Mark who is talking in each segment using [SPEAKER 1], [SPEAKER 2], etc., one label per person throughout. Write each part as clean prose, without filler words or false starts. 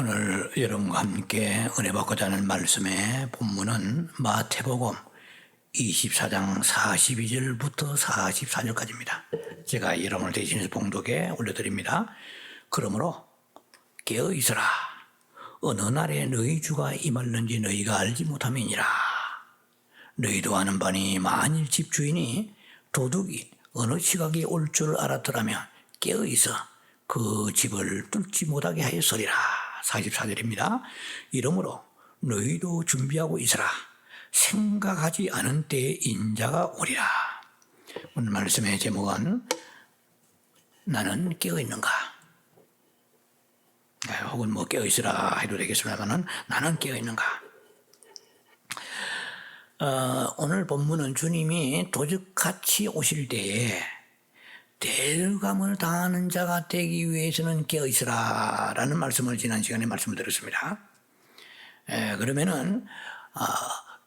[SPEAKER 1] 오늘 여러분과 함께 은혜 받고자 하는 말씀의 본문은 마태복음 24장 42절부터 44절까지입니다. 제가 여러분을 대신해서 봉독에 올려드립니다. 그러므로 깨어있으라. 어느 날에 너희 주가 임할는지 너희가 알지 못함이니라. 너희도 아는 바니 만일 집주인이 도둑이 어느 시각에 올 줄 알았더라면 깨어있어 그 집을 뚫지 못하게 하였으리라. 44절입니다. 이러므로 너희도 준비하고 있으라. 생각하지 않은 때에 인자가 오리라. 오늘 말씀의 제목은 나는 깨어있는가? 혹은 뭐 깨어있으라 해도 되겠습니다만 나는 깨어있는가? 오늘 본문은 주님이 도적같이 오실 때에 데려감을 당하는 자가 되기 위해서는 깨어있으라 라는 말씀을 지난 시간에 말씀을 드렸습니다. 그러면은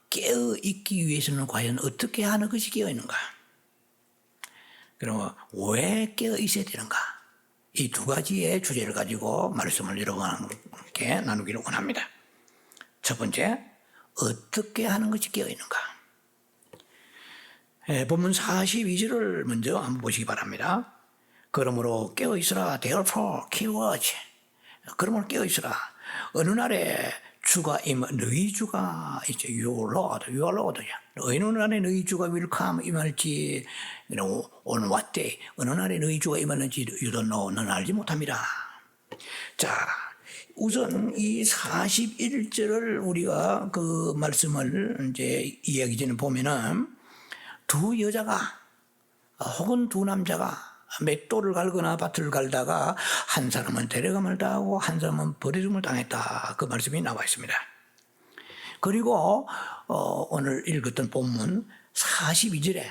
[SPEAKER 1] 깨어있기 위해서는 과연 어떻게 하는 것이 깨어있는가? 그럼 왜 깨어있어야 되는가? 이 두 가지의 주제를 가지고 말씀을 여러분께 나누기를 원합니다. 첫 번째, 어떻게 하는 것이 깨어있는가? 본문 42절을 먼저 한번 보시기 바랍니다. 그러므로 깨어있으라. Therefore, keyword. 그러므로 깨어있으라. 어느 날에 주가 너희 주가 이제 your Lord. 어느 날에 너희 주가 will come 임할지 on what day. 어느 날에 너희 주가 임할는지 you don't know. 너는 알지 못합니다. 자, 우선 이 41절을 우리가 그 말씀을 이제 이야기 전에 보면은 두 여자가 혹은 두 남자가 맷돌을 갈거나 밭을 갈다가 한 사람은 데려감을 당하고 한 사람은 버려짐을 당했다. 그 말씀이 나와 있습니다. 그리고 오늘 읽었던 본문 42절에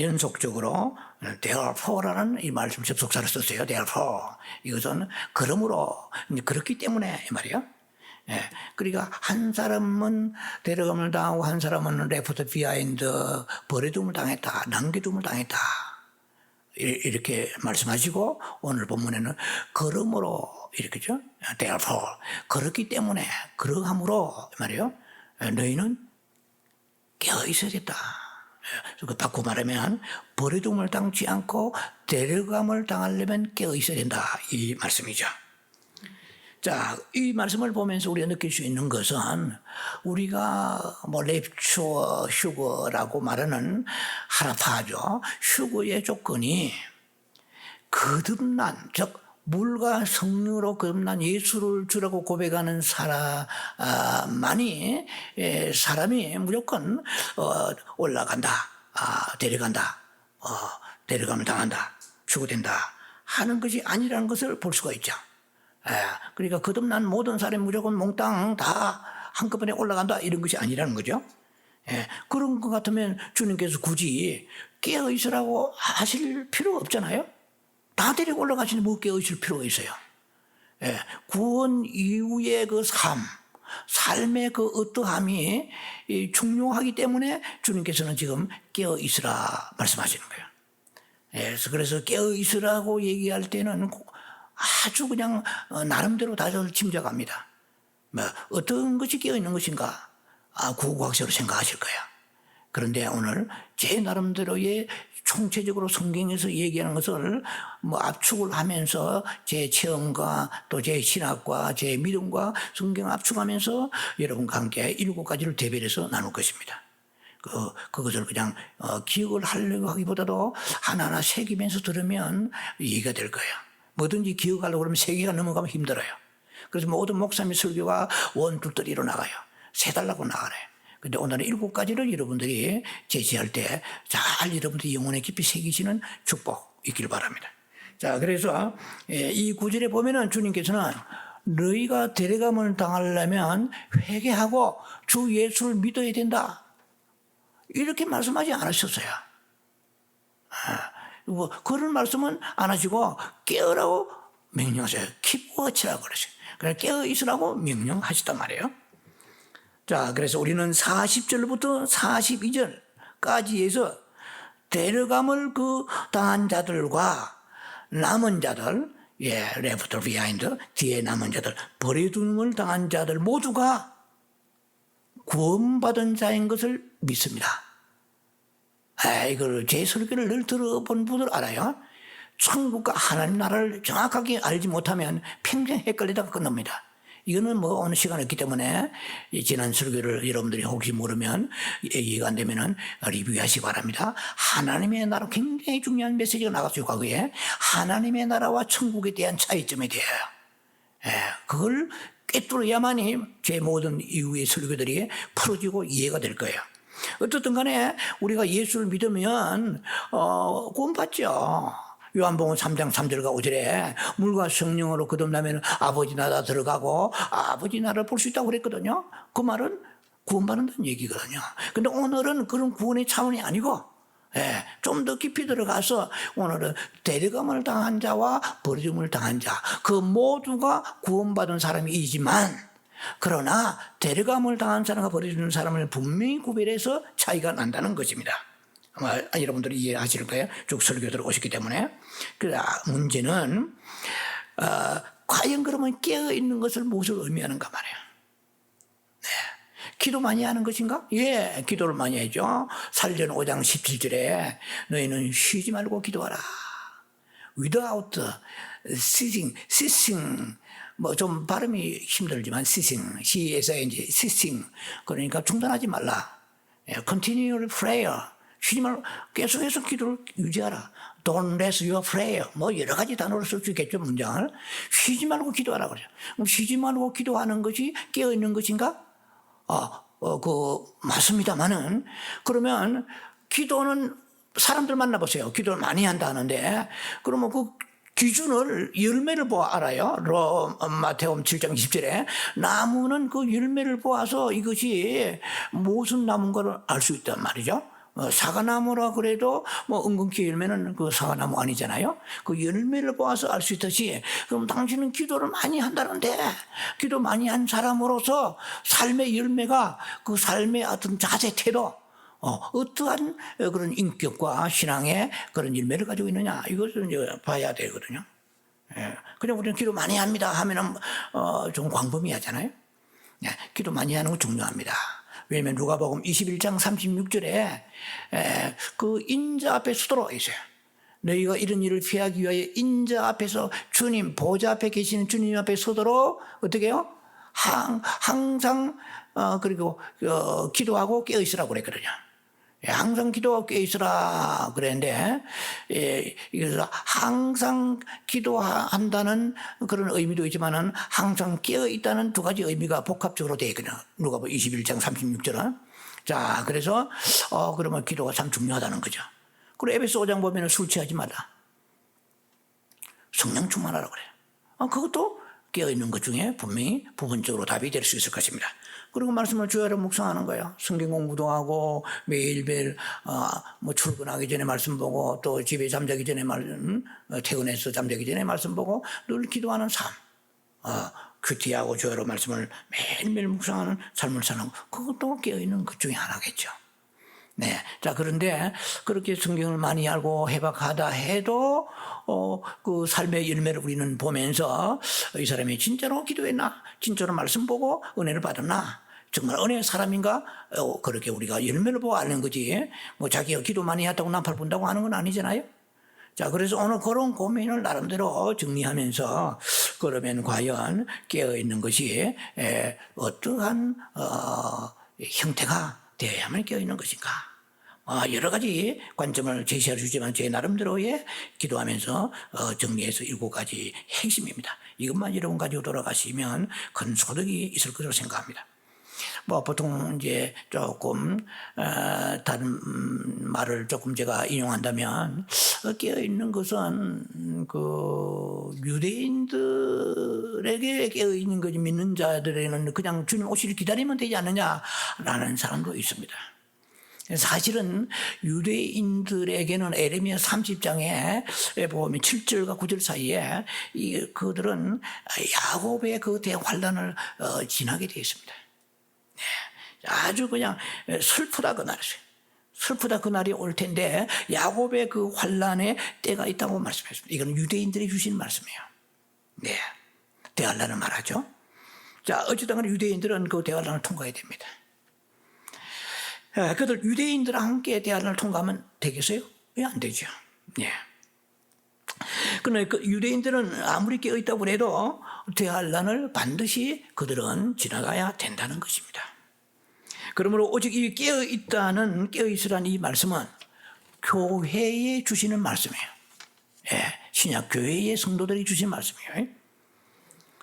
[SPEAKER 1] 연속적으로 therefore라는 이 말씀 접속사를 썼어요. therefore. 이것은 그러므로 그렇기 때문에 이 말이에요. 그러니까 한 사람은 데려감을 당하고 한 사람은 left behind 버려둠을 당했다. 남겨둠을 당했다. 이렇게 말씀하시고 오늘 본문에는 그러므로 이렇게죠. therefore 그렇기 때문에 그러함으로 말이에요. 너희는 깨어 있어야겠다. 바꿔 말하면 버려둠을 당치 않고 데려감을 당하려면 깨어 있어야 된다. 이 말씀이죠. 자, 이 말씀을 보면서 우리가 느낄 수 있는 것은 우리가 뭐 랩추어 슈거라고 말하는 하라파죠. 슈거의 조건이 거듭난, 즉 물과 성령으로 거듭난 예수를 주라고 고백하는 사람만이 사람이 무조건 올라간다, 데려간다, 데려감을 당한다, 추구된다 하는 것이 아니라는 것을 볼 수가 있죠. 그러니까 거듭난 모든 사람이 무조건 몽땅 다 한꺼번에 올라간다 이런 것이 아니라는 거죠. 그런 것 같으면 주님께서 굳이 깨어있으라고 하실 필요가 없잖아요. 다 데리고 올라가시니 뭐 깨어있을 필요가 있어요. 구원 이후의 그 삶의 그 어떠함이 중요하기 때문에 주님께서는 지금 깨어있으라 말씀하시는 거예요. 그래서 깨어있으라고 얘기할 때는 아주 그냥 나름대로 다들 짐작합니다. 어떤 것이 깨어있는 것인가? 구구학적으로 생각하실 거야. 그런데 오늘 제 나름대로의 총체적으로 성경에서 얘기하는 것을 압축을 하면서 제 체험과 또 제 신학과 제 믿음과 성경 압축하면서 여러분과 함께 7가지를 대별해서 나눌 것입니다. 그것을 그냥 기억을 하려고 하기보다도 하나하나 새기면서 들으면 이해가 될 거예요. 뭐든지 기억하려고 그러면 3개가 넘어가면 힘들어요. 그래서 모든 목사님 설교가 원투더리로 나가요. 세달라고 나가래요. 근데 오늘은 7가지를 여러분들이 제시할 때 잘 여러분들이 영혼에 깊이 새기시는 축복 있기를 바랍니다. 자, 그래서 이 구절에 보면은 주님께서는 너희가 데려감을 당하려면 회개하고 주 예수를 믿어야 된다. 이렇게 말씀하지 않으셨어요. 그런 말씀은 안 하시고 깨어라고 명령하세요. Keep watch라고 그러세요. 그래서 깨어 있으라고 명령하셨단 말이에요. 자, 그래서 우리는 40절부터 42절까지 해서 데려감을 당한 자들과 남은 자들 예, left behind, 뒤에 남은 자들, 버려둠을 당한 자들 모두가 구원받은 자인 것을 믿습니다. 이걸 제 설교를 늘 들어본 분들 알아요. 천국과 하나님 나라를 정확하게 알지 못하면 평생 헷갈리다가 끝납니다. 이거는 뭐 어느 시간 없기 때문에 지난 설교를 여러분들이 혹시 모르면 이해가 안 되면은 리뷰하시기 바랍니다. 하나님의 나라 굉장히 중요한 메시지가 나갔어요. 과거에 하나님의 나라와 천국에 대한 차이점에 대하여 그걸 꿰뚫어야만이 제 모든 이후의 설교들이 풀어지고 이해가 될 거예요. 어떻든 간에 우리가 예수를 믿으면 구원받죠. 요한복음 3장 3절과 5절에 물과 성령으로 거듭나면 아버지 나라 들어가고 아버지 나라를 볼 수 있다고 그랬거든요. 그 말은 구원받는다는 얘기거든요. 근데 오늘은 그런 구원의 차원이 아니고 좀 더 깊이 들어가서 오늘은 데려감을 당한 자와 버림을 당한 자 그 모두가 구원받은 사람이지만 그러나 데려감을 당한 사람과 버려주는 사람을 분명히 구별해서 차이가 난다는 것입니다. 아마 여러분들이 이해하실 거예요. 쭉 설교 들어오셨기 때문에. 문제는 과연 그러면 깨어있는 것을 무엇을 의미하는가 말이에요. 기도 많이 하는 것인가? 예, 기도를 많이 하죠. 사도행전 5장 17절에 너희는 쉬지 말고 기도하라. Without ceasing. 뭐 좀 발음이 힘들지만 ceasing, ceasing. 그러니까 중단하지 말라. Continual prayer. 쉬지 말고 계속해서 기도를 유지하라. Don't rest your prayer. 뭐 여러 가지 단어를 쓸 수 있겠죠, 문장을. 쉬지 말고 기도하라 그래요. 그럼 쉬지 말고 기도하는 것이 깨어있는 것인가? 맞습니다만은, 그러면 기도는 사람들 만나보세요. 기도를 많이 한다 하는데, 그러면 그 기준을 열매를 보아 알아요. 마태복음 7장 20절에 나무는 그 열매를 보아서 이것이 무슨 나무인가를 알 수 있단 말이죠. 사과나무라 그래도 뭐 은근히 열매는 그 사과나무 아니잖아요. 그 열매를 보아서 알 수 있듯이 그럼 당신은 기도를 많이 한다는데 기도 많이 한 사람으로서 삶의 열매가 그 삶의 어떤 자세 태도 어떠한 그런 인격과 신앙의 그런 열매를 가지고 있느냐 이것을 이제 봐야 되거든요. 그냥 우리는 기도 많이 합니다 하면은 좀 광범위하잖아요. 기도 많이 하는 건 중요합니다. 왜냐하면 누가복음 21장 36절에 그 인자 앞에 서도록 있어요. 너희가 이런 일을 피하기 위하여 인자 앞에서 주님 보좌 앞에 계시는 주님 앞에 서도록 어떻게 해요? 항상 그리고 기도하고 깨어있으라고 그랬거든요. 항상 기도하고 깨어있으라 그랬는데 그래서 항상 기도한다는 그런 의미도 있지만은 항상 깨어있다는 두 가지 의미가 복합적으로 되어 있거든요. 누가복음 21장 36절은. 자, 그래서 그러면 기도가 참 중요하다는 거죠. 그리고 에베소 5장 보면은 술 취하지 마라. 성령 충만하라고 그래요. 그것도 깨어있는 것 중에 분명히 부분적으로 답이 될 수 있을 것입니다. 그리고 말씀을 주야로 묵상하는 거예요. 성경 공부도 하고 매일매일 뭐 출근하기 전에 말씀 보고 또 집에 잠자기 전에 퇴근해서 잠자기 전에 말씀 보고 늘 기도하는 삶. 큐티하고 주야로 말씀을 매일매일 묵상하는 삶을 사는 그것도 깨어있는 것 중에 하나겠죠. 네. 자, 그런데 그렇게 성경을 많이 알고 해박하다 해도 그 삶의 열매를 우리는 보면서 이 사람이 진짜로 기도했나? 진짜로 말씀 보고 은혜를 받았나? 정말 은혜의 사람인가? 그렇게 우리가 열매를 보고 아는 거지. 뭐 자기가 기도 많이 했다고 나팔 분다고 하는 건 아니잖아요. 자, 그래서 오늘 그런 고민을 나름대로 정리하면서 그러면 과연 깨어있는 것이 어떠한 형태가 되어야만 깨어있는 것인가? 여러 가지 관점을 제시해 주지만 제 나름대로의 기도하면서 정리해서 7가지 핵심입니다. 이것만 여러분 가지고 돌아가시면 큰 소득이 있을 것으로 생각합니다. 뭐 보통 이제 조금 다른 말을 조금 제가 인용한다면 깨어 있는 것은 그 유대인들에게 깨어 있는 거지 믿는 자들에게는 그냥 주님 오시를 기다리면 되지 않느냐라는 사람도 있습니다. 사실은 유대인들에게는 에레미야 30장에 보면 7절과 9절 사이에 그들은 야곱의 그 대환란을 지나게 되어 있습니다. 아주 그냥 슬프다 그날이 슬프다 그날이 올 텐데 야곱의 그 환란의 때가 있다고 말씀했습니다. 이건 유대인들이 주신 말씀이에요. 네, 대환란을 말하죠. 자, 어쨌든 유대인들은 그 대환란을 통과해야 됩니다. 그들 유대인들과 함께 대환란을 통과하면 되겠어요? 왜 안 되죠? 네. 그러나 그 유대인들은 아무리 깨어있다고 해도 대환란을 반드시 그들은 지나가야 된다는 것입니다. 그러므로 오직 이 깨어있으라는 이 말씀은 교회에 주시는 말씀이에요. 신약 교회의 성도들이 주신 말씀이에요.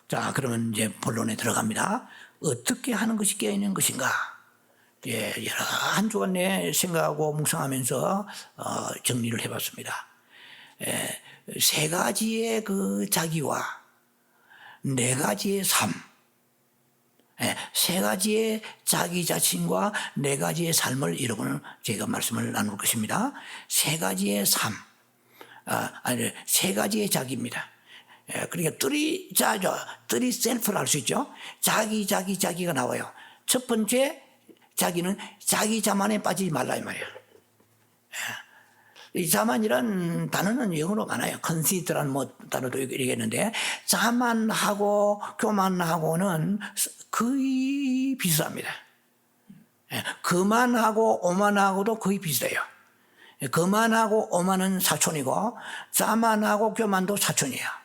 [SPEAKER 1] 자, 그러면 이제 본론에 들어갑니다. 어떻게 하는 것이 깨어있는 것인가? 여러 한 주간 내 생각하고 묵상하면서 정리를 해봤습니다. 세 가지의 그 자기와 네 가지의 삶, 세 가지의 자기 자신과 네 가지의 삶을 여러분은 제가 말씀을 나눌 것입니다. 세 가지의 삶, 세 가지의 자기입니다. 그러니까 뜰이 셀프를 할 수 있죠. 자기가 나와요. 첫 번째 자기는 자기 자만에 빠지지 말라 이 말이에요. 이 자만이란 단어는 영어로 많아요. conceit라는 단어도 얘기했는데 자만하고 교만하고는 거의 비슷합니다. 거만하고 오만하고도 거의 비슷해요. 거만하고 오만은 사촌이고 자만하고 교만도 사촌이에요.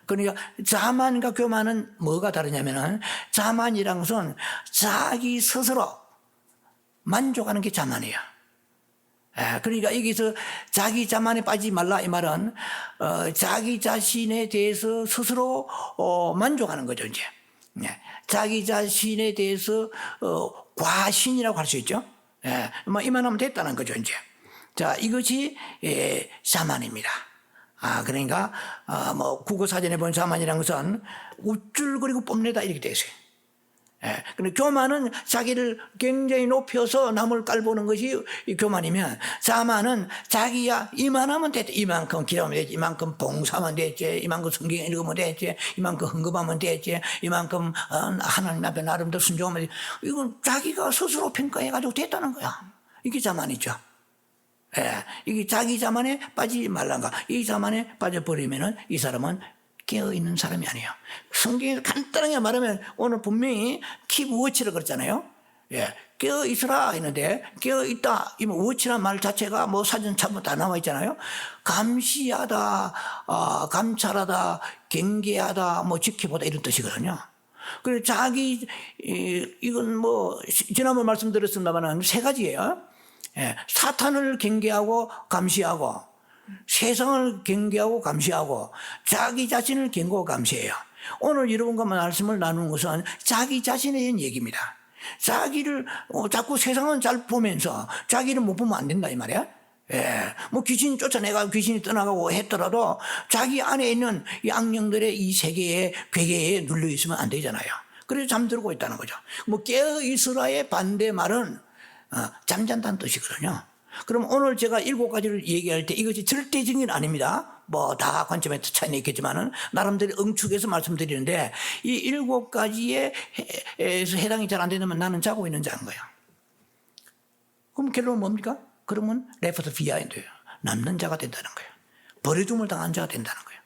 [SPEAKER 1] 그러니까 자만과 교만은 뭐가 다르냐면은 자만이란 것은 자기 스스로 만족하는 게 자만이에요. 그러니까 여기서 자기 자만에 빠지지 말라 이 말은 자기 자신에 대해서 스스로 만족하는 거죠. 이제 자기 자신에 대해서 과신이라고 할 수 있죠. 이만하면 됐다는 거죠. 이제 자, 이것이 자만입니다. 그러니까 국어사전에 본 자만이라는 것은 우쭐거리고 뽐내다 이렇게 되어 있어요. 근데 교만은 자기를 굉장히 높여서 남을 깔보는 것이 교만이면 자만은 자기야 이만하면 됐지, 이만큼 기도하면 됐지, 이만큼 봉사하면 됐지, 이만큼 성경 읽으면 됐지, 이만큼 헌금하면 됐지, 이만큼 하나님 앞에 나름대로 순종하면 됐지. 이건 자기가 스스로 평가해가지고 됐다는 거야. 이게 자만이죠. 이게 자기 자만에 빠지지 말란가. 이 자만에 빠져버리면은 이 사람은 깨어있는 사람이 아니에요. 성경에서 간단하게 말하면 오늘 분명히 keep watch라 그랬잖아요. 깨어있으라 했는데 깨어있다. 이 watch란 말 자체가 사전 참고 다 나와 있잖아요. 감시하다, 감찰하다, 경계하다, 지켜보다 이런 뜻이거든요. 그래서 이건 지난번 말씀드렸습니다만 세 가지예요. 사탄을 경계하고 감시하고 세상을 경계하고 감시하고 자기 자신을 경고하고 감시해요. 오늘 여러분과 말씀을 나누는 것은 자기 자신에 대한 얘기입니다. 자기를 자꾸 세상은 잘 보면서 자기를 못 보면 안 된다 이 말이야. 귀신 쫓아내가 귀신이 떠나가고 했더라도 자기 안에 있는 이 악령들의 이 세계에 괴계에 눌려 있으면 안 되잖아요. 그래서 잠들고 있다는 거죠. 깨어 있으라의 반대 말은 잠잔다는 뜻이거든요. 그럼 오늘 제가 7가지를 얘기할 때 이것이 절대적인 아닙니다. 다 관점에 차이는 있겠지만은 나름대로 응축해서 말씀드리는데 이 7가지에 해당이 잘 안 되면 나는 자고 있는 자인 거예요. 그럼 결론은 뭡니까? 그러면 레프트 비하인드예요. 남는 자가 된다는 거예요. 버려줌을 당한 자가 된다는 거예요.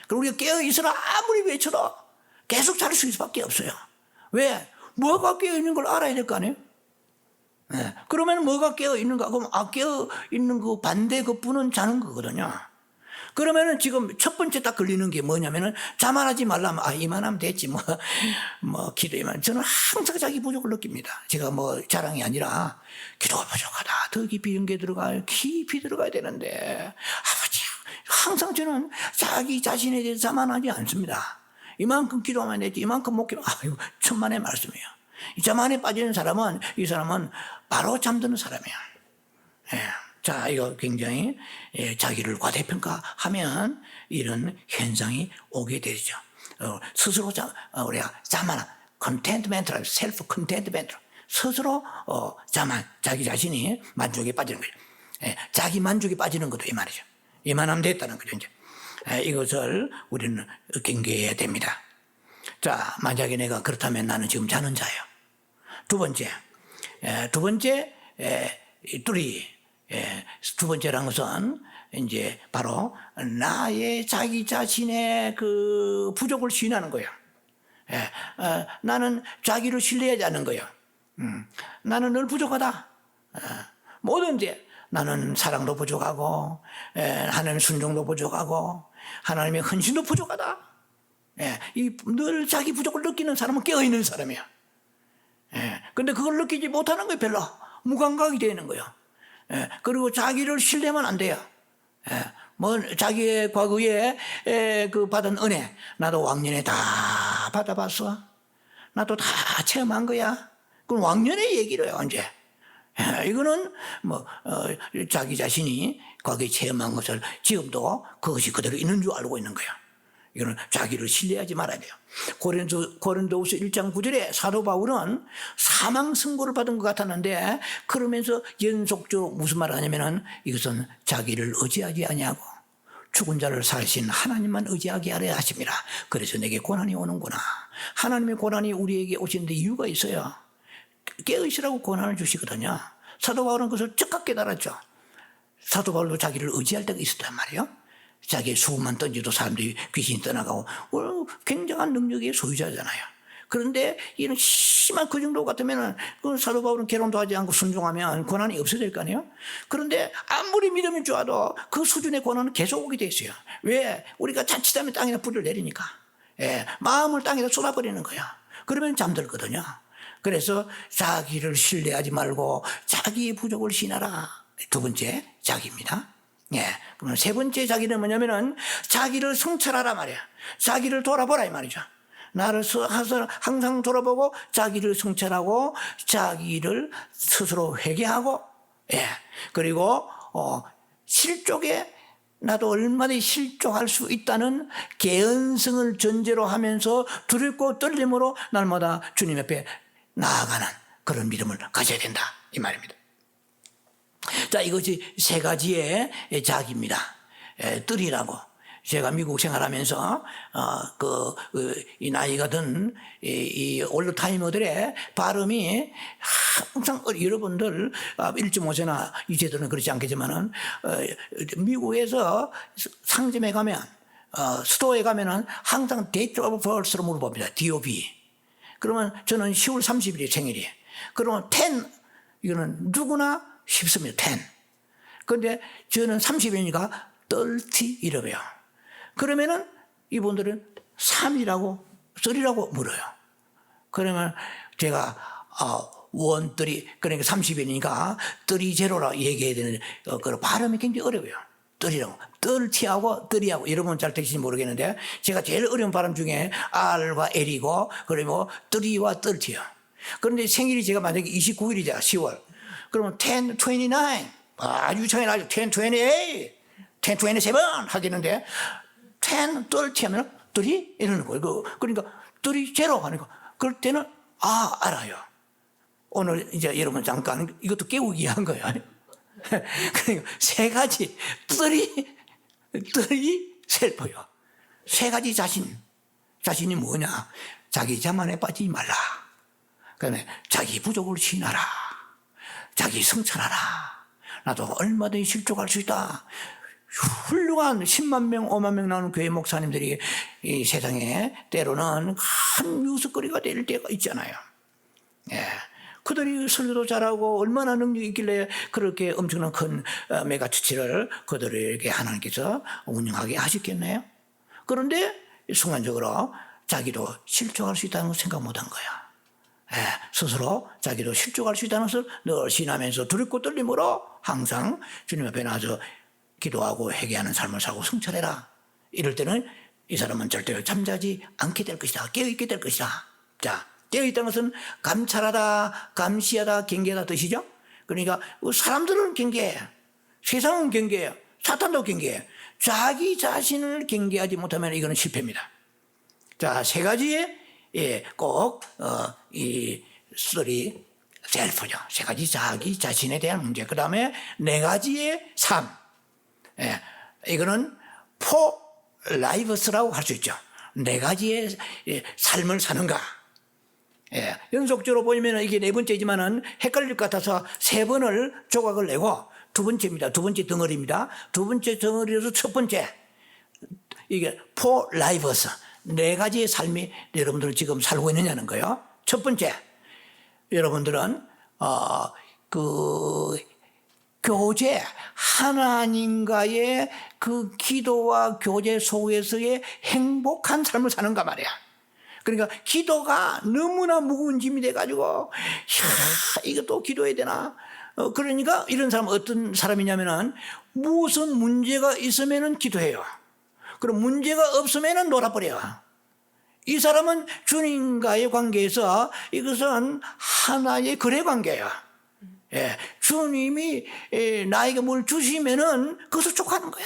[SPEAKER 1] 그리고 우리가 깨어있으라 아무리 외쳐도 계속 잘 수 있을 수밖에 없어요. 왜? 뭐가 깨어있는 걸 알아야 될 거 아니에요? 그러면 뭐가 깨어있는가? 그럼 깨어있는 그 반대 그분은 자는 거거든요. 그러면은 지금 첫 번째 딱 걸리는 게 뭐냐면은 자만하지 말라면 이만하면 됐지 기도에만. 저는 항상 자기 부족을 느낍니다. 제가 자랑이 아니라 기도가 부족하다. 더 깊이 연계 깊이 들어가야 되는데 아버지 항상 저는 자기 자신에 대해서 자만하지 않습니다. 이만큼 기도하면 됐지, 이만큼 못 기도. 이거 천만의 말씀이에요. 이 자만에 빠지는 사람은 이 사람은 바로 잠드는 사람이야. 자, 이거 굉장히 자기를 과대평가하면 이런 현상이 오게 되죠. 스스로 우리가 자만, contentment, self contentment, 스스로 자만, 자기 자신이 만족에 빠지는 거죠. 자기 만족에 빠지는 것도 이 말이죠. 이만하면 됐다는 거죠. 이제 이것을 우리는 경계해야 됩니다. 자, 만약에 내가 그렇다면 나는 지금 자는 자예요. 두 번째, 두 번째란 것은 이제 바로 나의 자기 자신의 그 부족을 시인하는 거예요. 예, 나는 자기를 신뢰하지 않는 거예요. 나는 늘 부족하다. 뭐든지 나는 사랑도 부족하고, 하나님의 순종도 부족하고, 하나님의 헌신도 부족하다. 늘 자기 부족을 느끼는 사람은 깨어있는 사람이야. 근데 그걸 느끼지 못하는 거예요. 별로 무감각이 되는 거예요. 그리고 자기를 신뢰하면 안 돼요. 뭐 자기의 과거에 그 받은 은혜, 나도 왕년에 다 받아봤어. 나도 다 체험한 거야. 그건 왕년의 얘기래요. 언제? 이거는 뭐 자기 자신이 과거에 체험한 것을 지금도 그것이 그대로 있는 줄 알고 있는 거예요. 이거는 자기를 신뢰하지 말아야 돼요. 고린도후서 1장 9절에 사도 바울은 사망 선고를 받은 것 같았는데 그러면서 연속적으로 무슨 말을 하냐면은 이것은 자기를 의지하지 아니하고 죽은 자를 살신 하나님만 의지하게 하려 하십니다. 그래서 내게 고난이 오는구나. 하나님의 고난이 우리에게 오시는데 이유가 있어요. 깨어있으라고 고난을 주시거든요. 사도 바울은 그것을 즉각 깨달았죠. 사도 바울도 자기를 의지할 때가 있었단 말이에요. 자기의 수금만 던져도 사람들이 귀신이 떠나가고 굉장한 능력의 소유자잖아요. 그런데 이런 심한 그 정도 같으면 그 사도 바울은 결혼도 하지 않고 순종하면 고난이 없어질 거 아니에요. 그런데 아무리 믿음이 좋아도 그 수준의 고난은 계속 오게 돼 있어요. 왜? 우리가 자칫하면 땅에다 불을 내리니까. 마음을 땅에다 쏟아버리는 거야. 그러면 잠들거든요. 그래서 자기를 신뢰하지 말고 자기의 부족을 신하라. 두 번째 자기입니다. 그러면 세 번째 자기는 뭐냐면은 자기를 성찰하라 말이야. 자기를 돌아보라 이 말이죠. 나를 항상 돌아보고 자기를 성찰하고 자기를 스스로 회개하고, 그리고 실족에 나도 얼마나 실족할 수 있다는 개연성을 전제로 하면서 두렵고 떨림으로 날마다 주님 옆에 나아가는 그런 믿음을 가져야 된다 이 말입니다. 자, 이것이 세 가지의 자기입니다. 뜰이라고. 제가 미국 생활하면서 이 나이가 든 이 올드타이머들의 발음이 항상 여러분들 1.5세나 2세들은 그렇지 않겠지만은 미국에서 상점에 가면 스토어에 가면은 항상 데이트 오브 버스로 물어봅니다. DOB. 그러면 저는 10월 30일이 생일이에요. 그러면 10 이거는 누구나 쉽습니다. 10. 그런데 저는 30이니까 30 이러고요. 그러면은 이분들은 3이라고 3라고 물어요. 그러면 제가 원뜰이 그러니까 30이니까 30라 얘기해야 되는 그 발음이 굉장히 어려워요. 뜰이라고. 뜰티하고 뜰이하고 여러분 잘 되실지 모르겠는데 제가 제일 어려운 발음 중에 R과 L이고 그리고 뜰이와 뜰티요. 그런데 생일이 제가 만약에 29일이자 10월 그러면 1029 아주 차이 나죠. 1028 1027 하겠는데 1030 하면 30 이러는 거예요. 그러니까 30 하니까 그럴 때는 알아요. 오늘 이제 여러분 잠깐 이것도 깨우기 위한 거예요. 그러니까 세 가지 뜰이 셀퍼요. 세 가지 자신이 뭐냐? 자기 자만에 빠지지 말라. 그다음에 자기 부족을 신하라. 자기 성찰하라. 나도 얼마든지 실족할 수 있다. 훌륭한 10만 명, 5만 명 나오는 교회 목사님들이 이 세상에 때로는 큰 유스거리가 될 때가 있잖아요. 그들이 설교도 잘하고 얼마나 능력이 있길래 그렇게 엄청난 큰 메가처치를 그들에게 하나님께서 운영하게 하셨겠네요. 그런데 순간적으로 자기도 실족할 수 있다는 걸 생각 못한 거야. 스스로 자기도 실족할 수 있다는 것을 늘 신하면서 두렵고 떨림으로 항상 주님 앞에 나와서 기도하고 회개하는 삶을 살고 성찰해라. 이럴 때는 이 사람은 절대 잠자지 않게 될 것이다. 깨어있게 될 것이다. 자, 깨어있다는 것은 감찰하다, 감시하다, 경계하다 뜻이죠. 그러니까 사람들은 경계해. 세상은 경계해요. 사탄도 경계해. 자기 자신을 경계하지 못하면 이거는 실패입니다. 자, 세 가지의 꼭 이 쓰리 셀프죠. 세 가지 자기 자신에 대한 문제. 그 다음에 네 가지의 삶. 이거는 포 라이브스라고 할 수 있죠. 네 가지의 삶을 사는가. 연속적으로 보면 이게 네 번째지만은 헷갈릴 것 같아서 세 번을 조각을 내고 두 번째입니다. 두 번째 덩어리입니다. 두 번째 덩어리에서 첫 번째, 이게 for lives, 네 가지의 삶이 여러분들 지금 살고 있느냐는 거예요. 첫 번째, 여러분들은 그 교제, 하나님과의 그 기도와 교제 속에서의 행복한 삶을 사는가 말이야. 그러니까 기도가 너무나 무거운 짐이 돼가지고, 이것도 기도해야 되나? 그러니까 이런 사람은 어떤 사람이냐면은 무슨 문제가 있으면은 기도해요. 그럼 문제가 없으면은 놀아버려요. 이 사람은 주님과의 관계에서 이것은 하나의 거래 관계예요. 예, 주님이 나에게 뭘 주시면은 그것을 족하는 거야.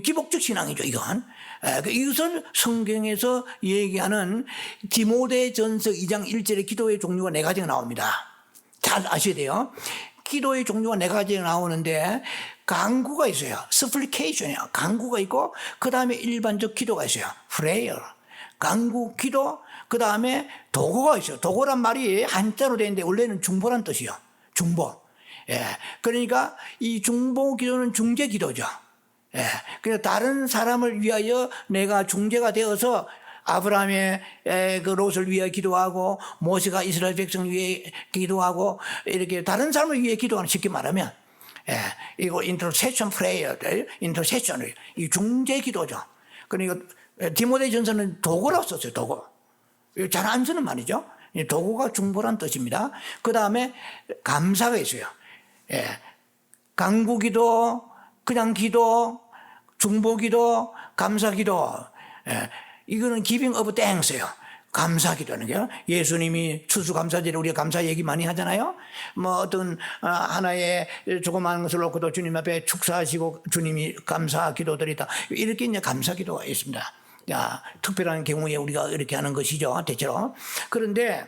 [SPEAKER 1] 기복적 신앙이죠, 이건. 이것은 성경에서 얘기하는 디모데전서 2장 1절에 기도의 종류가 네 가지가 나옵니다. 잘 아셔야 돼요. 기도의 종류가 네 가지가 나오는데 간구가 있어요. supplication이요. 간구가 있고 그 다음에 일반적 기도가 있어요. prayer. 간구, 기도, 그 다음에 도구가 있어요. 도구란 말이 한자로 되는데 원래는 중보란 뜻이요. 중보. 예. 그러니까 이 중보 기도는 중재 기도죠. 예. 그래서 다른 사람을 위하여 내가 중재가 되어서 아브라함의 그 롯을 위해 기도하고 모세가 이스라엘 백성 위해 기도하고 이렇게 다른 사람을 위해 기도하는, 쉽게 말하면 예. 이거 intercession prayer, intercession, 이 중재 기도죠. 그러니까 디모데전서는 도구라고 썼어요. 도구. 잘 안 쓰는 말이죠. 도구가 중보란 뜻입니다. 그 다음에 감사가 있어요. 예. 간구기도, 그냥 기도, 중보기도, 감사기도. 예. 이거는 giving of thanks예요. 감사기도는 게요. 예수님이 추수감사절에 우리가 감사 얘기 많이 하잖아요. 뭐 어떤 하나의 조그마한 것을 놓고도 주님 앞에 축사하시고 주님이 감사기도 드리다. 이렇게 이제 감사기도가 있습니다. 야, 특별한 경우에 우리가 이렇게 하는 것이죠, 대체로. 그런데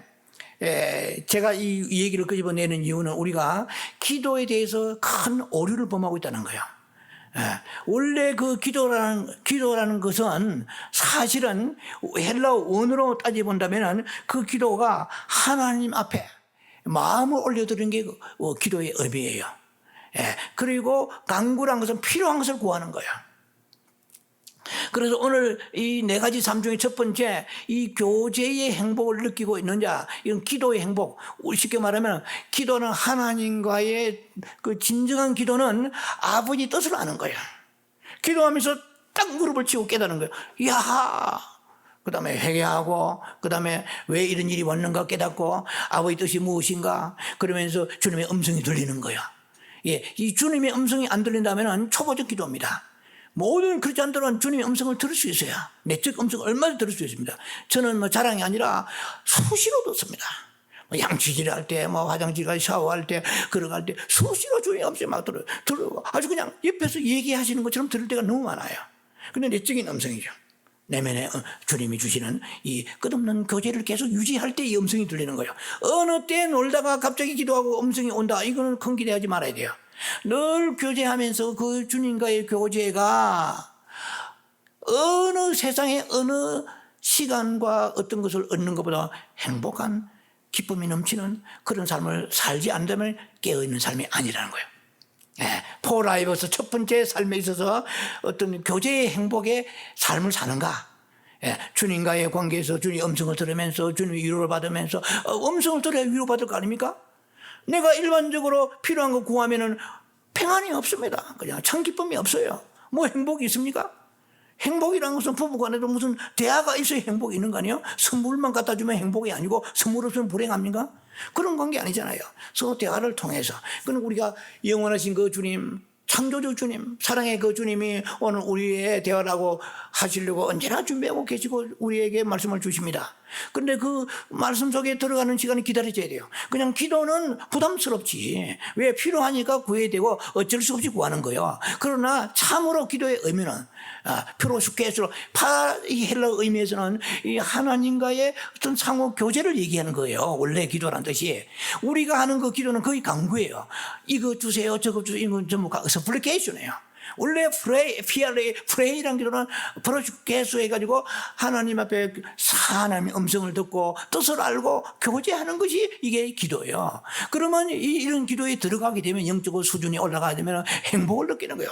[SPEAKER 1] 제가 이 얘기를 끄집어내는 이유는 우리가 기도에 대해서 큰 오류를 범하고 있다는 거예요. 원래 그 기도라는 것은 사실은 헬라어 원어로 따져본다면 그 기도가 하나님 앞에 마음을 올려드리는 게 기도의 의미예요. 그리고 간구라는 것은 필요한 것을 구하는 거예요. 그래서 오늘 이 네 가지 삶 중에 첫 번째, 이 교제의 행복을 느끼고 있는 자, 이건 기도의 행복. 쉽게 말하면 기도는 하나님과의 그 진정한 기도는 아버지 뜻을 아는 거예요. 기도하면서 딱 무릎을 치고 깨닫는 거예요. 이야! 그 다음에 회개하고, 그 다음에 왜 이런 일이 왔는가 깨닫고, 아버지 뜻이 무엇인가, 그러면서 주님의 음성이 들리는 거예요. 예, 이 주님의 음성이 안 들린다면 초보적 기도입니다. 모든 크리스찬들은 주님의 음성을 들을 수 있어요. 내적 음성을 얼마나 들을 수 있습니다. 저는 뭐 자랑이 아니라 수시로 듣습니다. 뭐 양치질 할 때, 뭐 화장실 가서 샤워할 때, 걸어갈 때 수시로 주님의 음성이 막 들어요. 아주 그냥 옆에서 얘기하시는 것처럼 들을 때가 너무 많아요. 근데 내적인 음성이죠. 내면에 주님이 주시는 이 끝없는 교제를 계속 유지할 때 이 음성이 들리는 거예요. 어느 때 놀다가 갑자기 기도하고 음성이 온다. 이거는 큰 기대하지 말아야 돼요. 늘 교제하면서 그 주님과의 교제가 어느 세상의 어느 시간과 어떤 것을 얻는 것보다 행복한 기쁨이 넘치는 그런 삶을 살지 않다면 깨어있는 삶이 아니라는 거예요. 포라이버스 첫 번째 삶에 있어서 어떤 교제의 행복의 삶을 사는가. 주님과의 관계에서 주님 음성을 들으면서 주님의 위로를 받으면서 음성을 들어야 위로받을 거 아닙니까? 내가 일반적으로 필요한 거 구하면은 평안이 없습니다. 그냥 참 기쁨이 없어요. 뭐 행복이 있습니까? 행복이라는 것은 부부간에도 무슨 대화가 있어야 행복이 있는 거 아니에요? 선물만 갖다 주면 행복이 아니고 선물 없으면 불행합니까? 그런 관계 아니잖아요. 서로 대화를 통해서. 그럼 우리가 영원하신 그 주님, 창조주 주님, 사랑의 그 주님이 오늘 우리의 대화라고 하시려고 언제나 준비하고 계시고 우리에게 말씀을 주십니다. 그런데 그 말씀 속에 들어가는 시간이 기다려져야 돼요. 그냥 기도는 부담스럽지. 왜 필요하니까 구해야 되고 어쩔 수 없이 구하는 거예요. 그러나 참으로 기도의 의미는 표로수케스로 이 헬라 의미에서는 이 하나님과의 어떤 상호 교제를 얘기하는 거예요. 원래 기도란 뜻이. 우리가 하는 그 기도는 거의 간구예요. 이거 주세요, 저거 주세요. 이건 전부 서플리케이션이에요. 원래 프레이란 기도는 프로주께서 해가지고 하나님 앞에 하나님의 음성을 듣고 뜻을 알고 교제하는 것이 이게 기도예요. 그러면 이런 기도에 들어가게 되면 영적으로 수준이 올라가게 되면 행복을 느끼는 거예요.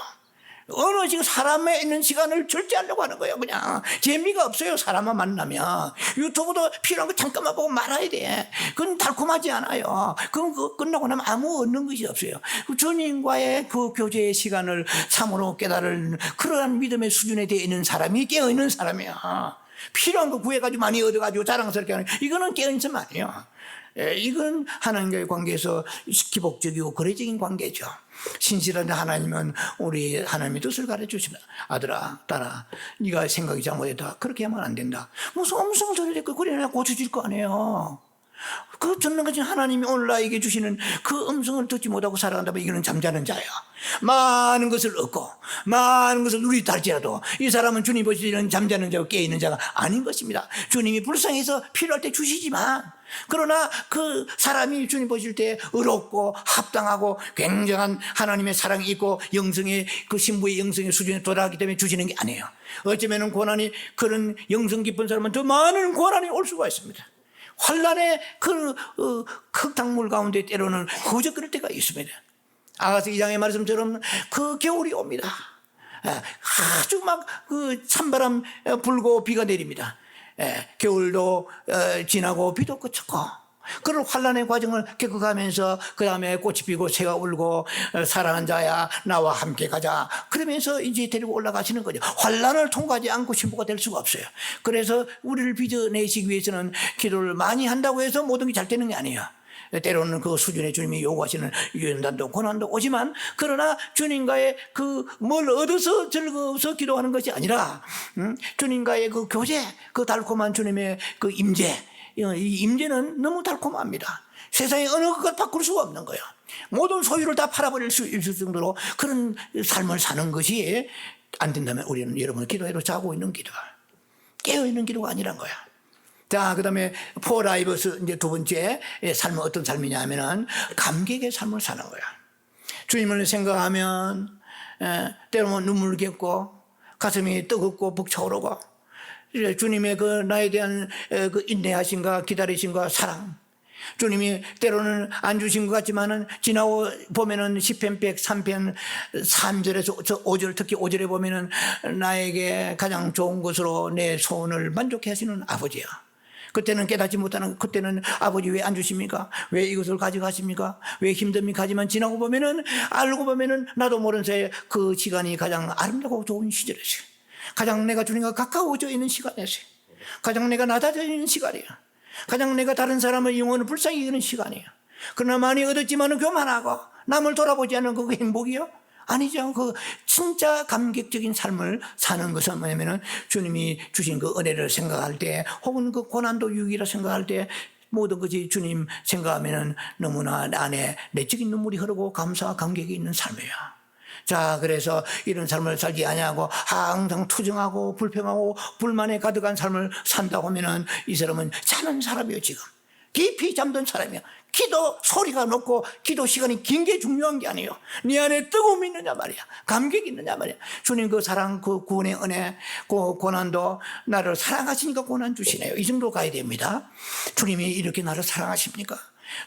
[SPEAKER 1] 어느 지금 사람에 있는 시간을 절제하려고 하는 거예요. 그냥 재미가 없어요. 사람만 만나면 유튜브도 필요한 거 잠깐만 보고 말아야 돼. 그건 달콤하지 않아요. 그건 끝나고 나면 아무 얻는 것이 없어요. 주님과의 그 교제의 시간을 참으로 깨달을 그러한 믿음의 수준에 되어 있는 사람이 깨어있는 사람이야. 필요한 거 구해가지고 많이 얻어가지고 자랑스럽게 하는 이거는 깨어있음 아니에요. 이건 하나님과의 관계에서 기복적이고 거래적인 관계죠. 신실한 하나님은 우리 하나님의 뜻을 가르쳐주시면 아들아 딸아 네가 생각이 잘못했다 그렇게 하면 안 된다. 무슨 엄청 소리 듣고 그래 고쳐질 거 아니에요. 그 전능하신 하나님이 오늘 나에게 주시는 그 음성을 듣지 못하고 살아간다면 이거는 잠자는 자야. 많은 것을 얻고 많은 것을 누리다 할지라도 이 사람은 주님 보시는 잠자는 자고 깨어있는 자가 아닌 것입니다. 주님이 불쌍해서 필요할 때 주시지만 그러나 그 사람이 주님 보실 때 의롭고 합당하고 굉장한 하나님의 사랑이 있고 영성의 그 신부의 영성의 수준에 도달하기 때문에 주시는 게 아니에요. 어쩌면 고난이 그런 영성 깊은 사람은 더 많은 고난이 올 수가 있습니다. 환란의 그 흙탕물 가운데 때로는 거적거릴 때가 있습니다. 아가서 2장의 말씀처럼 그 겨울이 옵니다. 아주 막 그 찬바람 불고 비가 내립니다. 겨울도 지나고 비도 그쳤고 그런 환란의 과정을 겪어가면서 그 다음에 꽃이 피고 새가 울고 사랑한 자야 나와 함께 가자 그러면서 이제 데리고 올라가시는 거죠. 환란을 통과하지 않고 신부가 될 수가 없어요. 그래서 우리를 빚어내시기 위해서는 기도를 많이 한다고 해서 모든 게 잘 되는 게 아니에요. 때로는 그 수준에 주님이 요구하시는 연단도 고난도 오지만 그러나 주님과의 그 뭘 얻어서 즐거워서 기도하는 것이 아니라 주님과의 그 교제 그 달콤한 주님의 그 임재 이 임재는 너무 달콤합니다. 세상에 어느 것을 바꿀 수가 없는 거예요. 모든 소유를 다 팔아버릴 수 있을 정도로 그런 삶을 사는 것이 안 된다면 우리는 여러분의 기도회로 자고 있는 기도가 깨어있는 기도가 아니란 거야. 자, 그 다음에 포라이버스 이제 두 번째 삶은 어떤 삶이냐 하면은 감격의 삶을 사는 거야. 주님을 생각하면 때로는 눈물겹고 가슴이 뜨겁고 벅차오르고 주님의 그 나에 대한 그 인내하심과 기다리심과 사랑 주님이 때로는 안 주신 것 같지만은 지나고 보면은 시편 103편 3절에서 5절 특히 5절에 보면은 나에게 가장 좋은 것으로 내 소원을 만족해 하시는 아버지야. 그때는 깨닫지 못하는 그때는 아버지 왜 안 주십니까? 왜 이것을 가져가십니까? 왜 힘듭니까? 하지만 지나고 보면은 알고 보면은 나도 모르는 사이에 그 시간이 가장 아름다고 좋은 시절이었어요. 가장 내가 주님과 가까워져 있는 시간이었어요. 가장 내가 낮아져 있는 시간이에요. 가장 내가 다른 사람의 영혼을 불쌍히 여기는 시간이에요. 그러나 많이 얻었지만은 교만하고 남을 돌아보지 않는 그 행복이요? 아니죠. 그 진짜 감격적인 삶을 사는 것은 뭐냐면은 주님이 주신 그 은혜를 생각할 때 혹은 그 고난도 유익이라 생각할 때 모든 것이 주님 생각하면은 너무나 안에 내적인 눈물이 흐르고 감사와 감격이 있는 삶이에요. 자, 그래서 이런 삶을 살지 아니하고 항상 투정하고 불평하고 불만에 가득한 삶을 산다고 하면은 이 사람은 자는 사람이에요. 지금 깊이 잠든 사람이야. 기도 소리가 높고 기도 시간이 긴 게 중요한 게 아니에요. 네 안에 뜨거움이 있느냐 말이야. 감격이 있느냐 말이야. 주님 그 사랑 그 구원의 은혜 그 고난도 나를 사랑하시니까 고난 주시네요. 이 정도 가야 됩니다. 주님이 이렇게 나를 사랑하십니까?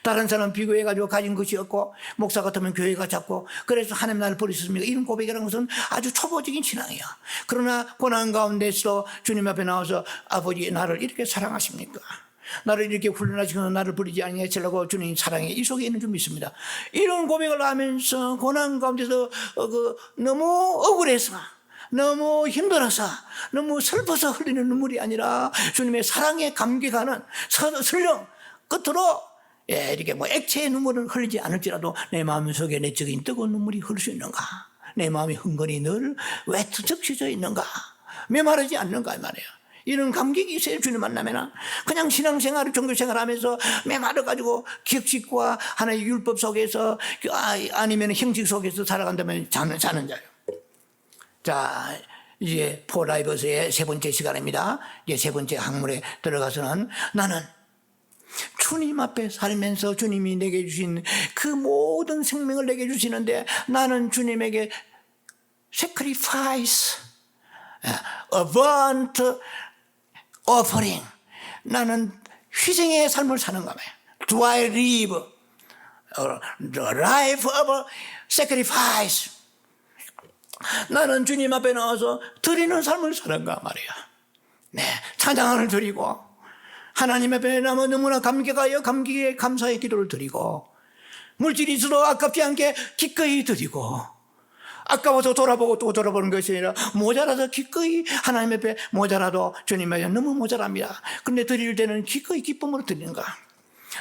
[SPEAKER 1] 다른 사람 비교해가지고 가진 것이 없고 목사 같으면 교회가 작고 그래서 하나님 나를 버리셨습니까? 이런 고백이라는 것은 아주 초보적인 신앙이야. 그러나 고난 가운데서 주님 앞에 나와서 아버지 나를 이렇게 사랑하십니까? 나를 이렇게 훈련하시고 나를 버리지 아니하시려고 주님 사랑이 이 속에 있는 줄 믿습니다. 이런 고백을 하면서 고난 가운데서 너무 억울해서 너무 힘들어서 너무 슬퍼서 흘리는 눈물이 아니라 주님의 사랑에 감격하는 설령 끝으로 이렇게 뭐 액체의 눈물을 흘리지 않을지라도 내 마음속에 내적인 뜨거운 눈물이 흐를 수 있는가? 내 마음이 흥건히 늘 왜 적셔져 있는가? 메마르지 않는가 이 말이에요. 이런 감격이 있어요. 주님 만나면 그냥 신앙생활 종교생활 하면서 메마르가지고 격식과 하나의 율법 속에서 아니면 형식 속에서 살아간다면 자는 자예요. 자, 이제 포라이버스의 세 번째 시간입니다. 이제 세 번째 학문에 들어가서는 나는 주님 앞에 살면서 주님이 내게 주신 그 모든 생명을 내게 주시는데 나는 주님에게 sacrifice, a burnt offering. 나는 희생의 삶을 사는가 봐요. Do I live the life of sacrifice? 나는 주님 앞에 나와서 드리는 삶을 사는가 말이야. 네, 찬양을 드리고 하나님 앞에 너무나 감격에 감사의 기도를 드리고 물질이 있어도 아깝지 않게 기꺼이 드리고 아까워서 돌아보고 또 돌아보는 것이 아니라 모자라서 기꺼이 하나님 앞에 모자라도 주님 앞에 너무 모자랍니다. 그런데 드릴 때는 기꺼이 기쁨으로 드리는가.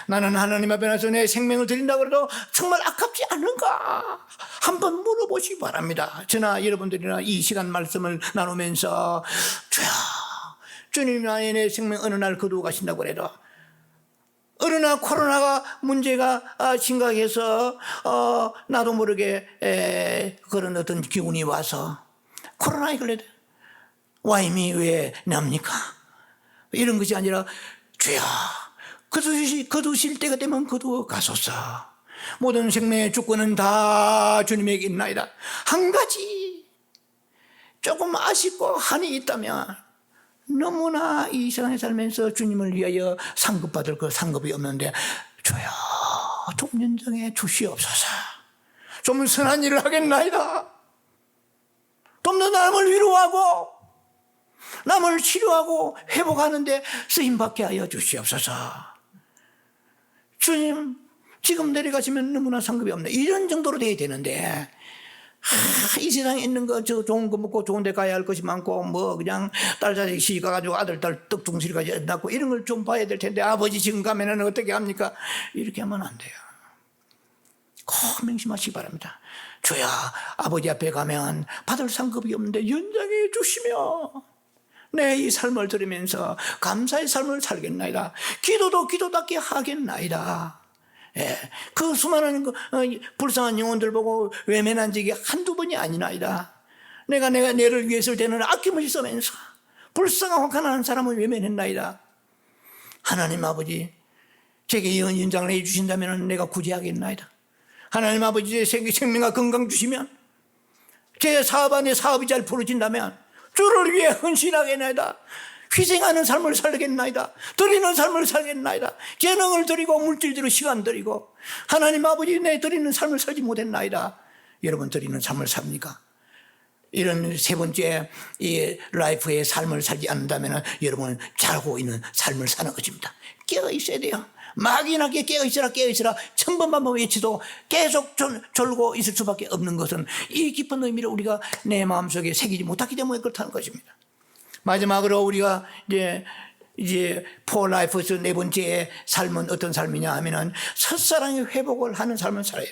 [SPEAKER 1] 나는 하나님 앞에 나서 내 생명을 드린다고 해도 정말 아깝지 않은가 한번 물어보시기 바랍니다. 저나 여러분들이나 이 시간 말씀을 나누면서 주여 주님 안에 내 생명 어느 날 거두어 가신다고 해도 어느 날 코로나가 문제가 심각해서 나도 모르게 그런 어떤 기운이 와서 코로나에 걸려도 와임이 왜 납니까? 이런 것이 아니라 주여 거두실 때가 되면 거두어 가소서. 모든 생명의 주권은 다 주님에게 있나이다. 한 가지 조금 아쉽고 한이 있다면 너무나 이 세상에 살면서 주님을 위하여 상급받을 그 상급이 없는데 주여 좀 연장해 주시옵소서. 좀 선한 일을 하겠나이다. 좀 더 남을 위로하고 남을 치료하고 회복하는데 쓰임받게 하여 주시옵소서. 주님 지금 내려가시면 너무나 상급이 없네. 이런 정도로 돼야 되는데 이 세상에 있는 거 저 좋은 거 먹고 좋은 데 가야 할 것이 많고 뭐 그냥 딸 자식 시집 가가지고 아들 딸 떡둥실까지 낳고 이런 걸 좀 봐야 될 텐데 아버지 지금 가면은 어떻게 합니까? 이렇게 하면 안 돼요. 꼭 명심하시기 바랍니다. 주여 아버지 앞에 가면 받을 상급이 없는데 연장해 주시며 내 이 삶을 들으면서 감사의 삶을 살겠나이다. 기도도 기도답게 하겠나이다. 예, 그 수많은 불쌍한 영혼들 보고 외면한 적이 한두 번이 아니나이다. 내가 내를 위해 쓸 때는 아낌없이 쓰면서 불쌍하고 가난한 사람을 외면했나이다. 하나님 아버지 제게 연장을 해 주신다면 내가 구제하겠나이다. 하나님 아버지 제 생명과 건강 주시면 제 사업 안에 사업이 잘 풀어진다면 주를 위해 헌신하겠나이다. 희생하는 삶을 살겠나이다. 드리는 삶을 살겠나이다. 재능을 드리고 물질 드리고 시간 드리고 하나님 아버지 내 드리는 삶을 살지 못했나이다. 여러분 드리는 삶을 삽니까? 이런 세 번째 이 라이프의 삶을 살지 않는다면 여러분은 자고 있는 삶을 사는 것입니다. 깨어 있어야 돼요. 막연하게 깨어 있으라 천번만번 외치도 계속 졸고 있을 수밖에 없는 것은 이 깊은 의미를 우리가 내 마음속에 새기지 못하기 때문에 그렇다는 것입니다. 마지막으로 우리가 이제 포 라이프에서 네 번째 삶은 어떤 삶이냐 하면은 첫사랑의 회복을 하는 삶을 살아요.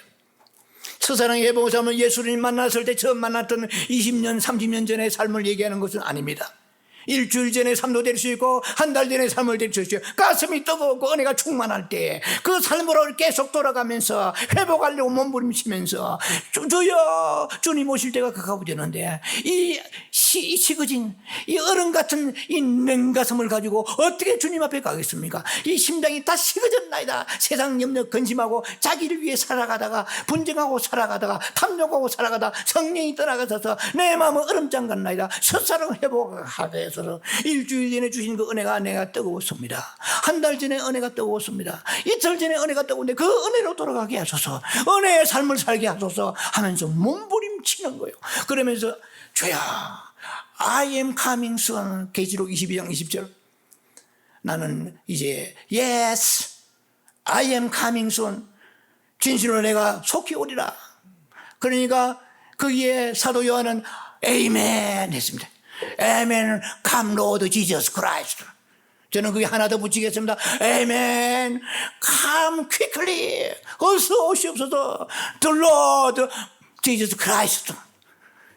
[SPEAKER 1] 첫사랑의 회복을 하면 예수님 만났을 때 처음 만났던 20년 30년 전의 삶을 얘기하는 것은 아닙니다. 일주일 전에 삶도 될 수 있고 한 달 전에 삶을 될 수 있어요. 가슴이 뜨겁고 은혜가 충만할 때 그 삶으로 계속 돌아가면서 회복하려고 몸부림치면서 주여 주님 오실 때가 가까워지는데 이 식어진 이 얼음 같은 이 냉가슴을 가지고 어떻게 주님 앞에 가겠습니까? 이 심장이 다 식어졌나이다. 세상 염려 근심하고 자기를 위해 살아가다가 분쟁하고 살아가다가 탐욕하고 살아가다 성령이 떠나가서 내 마음은 얼음장 같나이다. 첫사랑 회복하게 해서 일주일 전에 주신 그 은혜가 내가 뜨거웠습니다. 한 달 전에 은혜가 뜨거웠습니다. 이틀 전에 은혜가 뜨거운데 그 은혜로 돌아가게 하소서. 은혜의 삶을 살게 하소서 하면서 몸부림치는 거예요. 그러면서 주야 I am coming soon. 계시록 22장 20절 나는 이제 yes I am coming soon. 진실로 내가 속히 오리라. 그러니까 거기에 사도 요한은 아멘 했습니다. 아멘 come Lord Jesus Christ. 저는 그게 하나 더 붙이겠습니다. 아멘 come quickly. 어서 오시옵소서. The Lord Jesus Christ.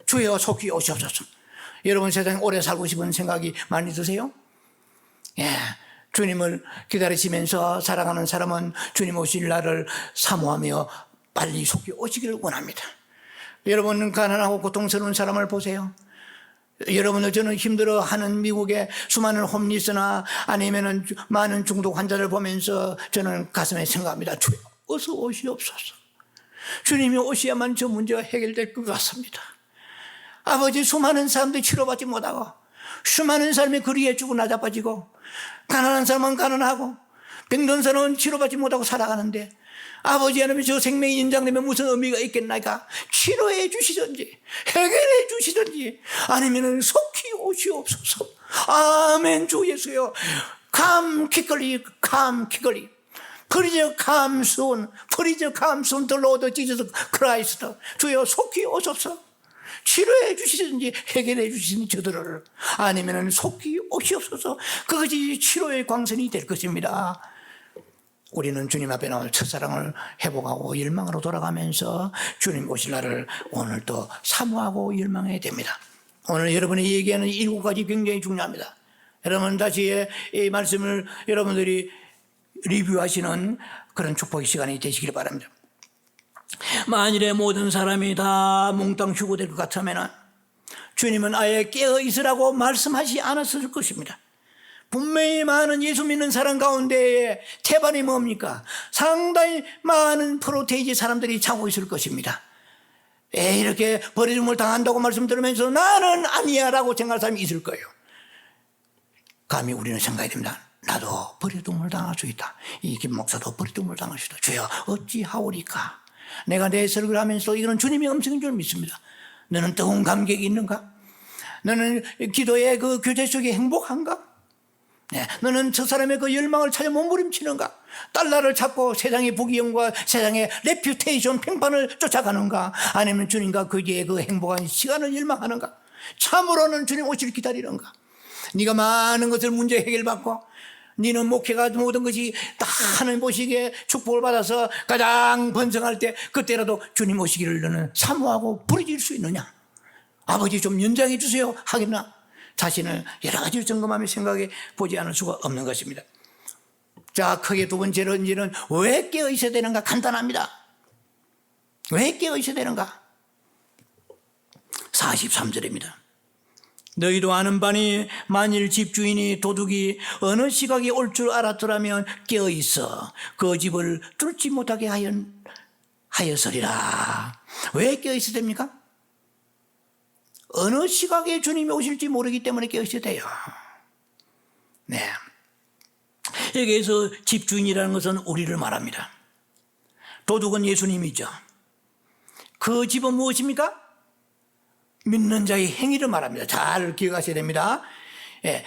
[SPEAKER 1] 주여 속히 오시옵소서. 여러분 세상에 오래 살고 싶은 생각이 많이 드세요? 예, 주님을 기다리시면서 살아가는 사람은 주님 오실 날을 사모하며 빨리 속히 오시기를 원합니다. 여러분 가난하고 고통스러운 사람을 보세요. 여러분들 저는 힘들어하는 미국의 수많은 홈리스나 아니면은 많은 중독 환자를 보면서 저는 가슴에 생각합니다. 주여 어서 오시옵소서. 주님이 오셔야만 저 문제가 해결될 것 같습니다. 아버지, 수많은 사람들이 치료받지 못하고, 수많은 사람이 거리에 죽고 나자빠지고, 가난한 사람은 가난하고, 병든 사람은 치료받지 못하고 살아가는데, 아버지 하나님, 저 생명이 연장되면 무슨 의미가 있겠나이까? 치료해 주시든지 해결해 주시든지 아니면 속히 오시옵소서. 아멘. 주 예수여, come quickly, come quickly. Please come soon. Please come soon. The Lord Jesus Christ. 주여, 속히 오소서. 치료해 주시든지 해결해 주시든지 저들을, 아니면 속히 오시옵소서. 그것이 치료의 광선이 될 것입니다. 우리는 주님 앞에 나올 첫사랑을 회복하고 열망으로 돌아가면서 주님 오실 날을 오늘 또 사모하고 열망해야 됩니다. 오늘 여러분이 얘기하는 7가지 굉장히 중요합니다. 여러분, 다시 이 말씀을 여러분들이 리뷰하시는 그런 축복의 시간이 되시길 바랍니다. 만일에 모든 사람이 다 몽땅 죽어될 것 같으면 주님은 아예 깨어 있으라고 말씀하지 않았을 것입니다. 분명히 많은 예수 믿는 사람 가운데에 태반이 뭡니까? 상당히 많은 프로테이지 사람들이 자고 있을 것입니다. 이렇게 버림을 당한다고 말씀 들으면서 나는 아니야 라고 생각할 사람이 있을 거예요. 감히 우리는 생각해야 됩니다. 나도 버림을 당할 수 있다. 이 김 목사도 버림을 당할 수 있다. 주여, 어찌하오리까? 내가 내 설교를 하면서 이거는 주님의 음성인 줄 믿습니다. 너는 뜨거운 감격이 있는가? 너는 기도의 그 교제 속에 행복한가? 네, 너는 저 사람의 그 열망을 찾아 몸부림치는가? 달러를 찾고 세상의 부귀영과 세상의 레퓨테이션 평판을 쫓아가는가? 아니면 주님과 그의 그 행복한 시간을 열망하는가? 참으로는 주님 오시를 기다리는가? 네가 많은 것을 문제 해결받고 네는 목회가 모든 것이 다 하나님 보시기에 축복을 받아서 가장 번성할 때 그때라도 주님 오시기를 너는 사모하고 부르짖을 수 있느냐? 아버지 좀 연장해 주세요 하겠나? 자신을 여러 가지로 점검하며 생각해 보지 않을 수가 없는 것입니다. 자, 크게 두 번째로 이제는 왜 깨어 있어야 되는가? 간단합니다. 왜 깨어 있어야 되는가? 43절입니다. 너희도 아는 바니 만일 집주인이 도둑이 어느 시각에 올 줄 알았더라면 깨어 있어 그 집을 뚫지 못하게 하였으리라. 왜 깨어 있어야 됩니까? 어느 시각에 주님이 오실지 모르기 때문에 깨어 있어야 돼요. 네. 여기에서 집주인이라는 것은 우리를 말합니다. 도둑은 예수님이죠. 그 집은 무엇입니까? 믿는 자의 행위를 말합니다. 잘 기억하셔야 됩니다. 예,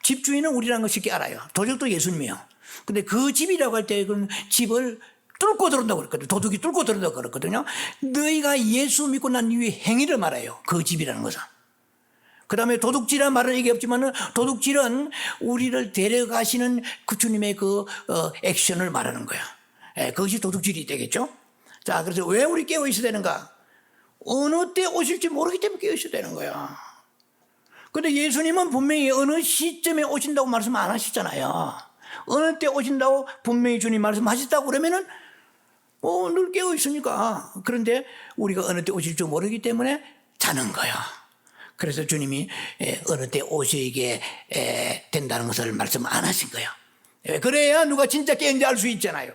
[SPEAKER 1] 집주인은 우리라는 걸 쉽게 알아요. 도둑도 예수님이에요. 근데 그 집이라고 할 때 그 집을 뚫고 들어온다고 그랬거든요. 도둑이 뚫고 들어온다고 그랬거든요. 너희가 예수 믿고 난 이후에 행위를 말해요. 그 집이라는 것은. 그 다음에 도둑질이라는 말은 얘기 없지만 도둑질은 우리를 데려가시는 그 주님의 그 액션을 말하는 거야. 예, 그것이 도둑질이 되겠죠. 자, 그래서 왜 우리 깨어 있어야 되는가? 어느 때 오실지 모르기 때문에 깨어 있어야 되는 거야. 근데 예수님은 분명히 어느 시점에 오신다고 말씀 안 하시잖아요. 어느 때 오신다고 분명히 주님 말씀하셨다고 그러면은 늘 깨어 있으니까. 그런데 우리가 어느 때 오실지 모르기 때문에 자는 거야. 그래서 주님이 어느 때 오시게 된다는 것을 말씀 안 하신 거야. 그래야 누가 진짜 깨어있는지 알 수 있잖아요.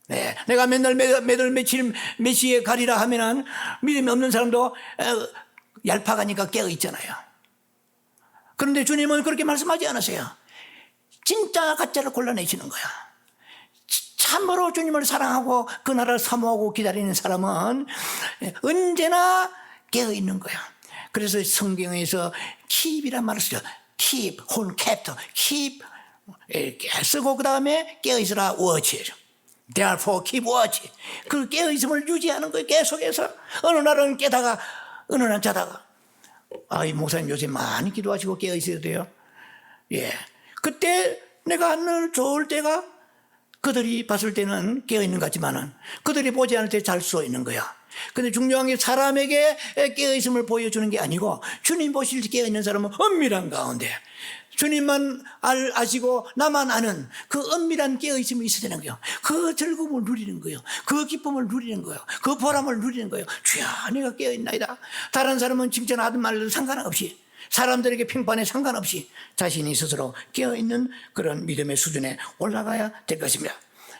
[SPEAKER 1] 네, 내가 맨날 매달 며칠 몇 시에 가리라 하면은 믿음이 없는 사람도 얄팍하니까 깨어 있잖아요. 그런데 주님은 그렇게 말씀하지 않으세요. 진짜 가짜를 골라내시는 거야. 참으로 주님을 사랑하고 그 나라를 사모하고 기다리는 사람은 언제나 깨어 있는 거야. 그래서 성경에서 keep이란 말을 쓰죠. keep, hold, kept, keep 이렇게 쓰고 그 다음에 깨어 있으라 watch죠. Therefore keep watch. 그 깨어 있음을 유지하는 거예요. 계속해서 어느 날은 깨다가 어느 날 자다가. 이 목사님 요새 많이 기도하시고 깨어 있어야 돼요. 예, 그때 내가 늘 좋을 때가 그들이 봤을 때는 깨어있는 것 같지만은 그들이 보지 않을 때 잘 수 있는 거야. 근데 중요한 게 사람에게 깨어있음을 보여주는 게 아니고 주님 보실 때 깨어있는 사람은 은밀한 가운데 주님만 아시고 나만 아는 그 은밀한 깨어있음이 있어야 되는 거예요. 그 즐거움을 누리는 거예요. 그 기쁨을 누리는 거예요. 그 보람을 누리는 거예요. 주야, 내가 깨어있나이다. 다른 사람은 칭찬하든 말든 상관없이, 사람들에게 평판에 상관없이 자신이 스스로 깨어있는 그런 믿음의 수준에 올라가야 될 것입니다.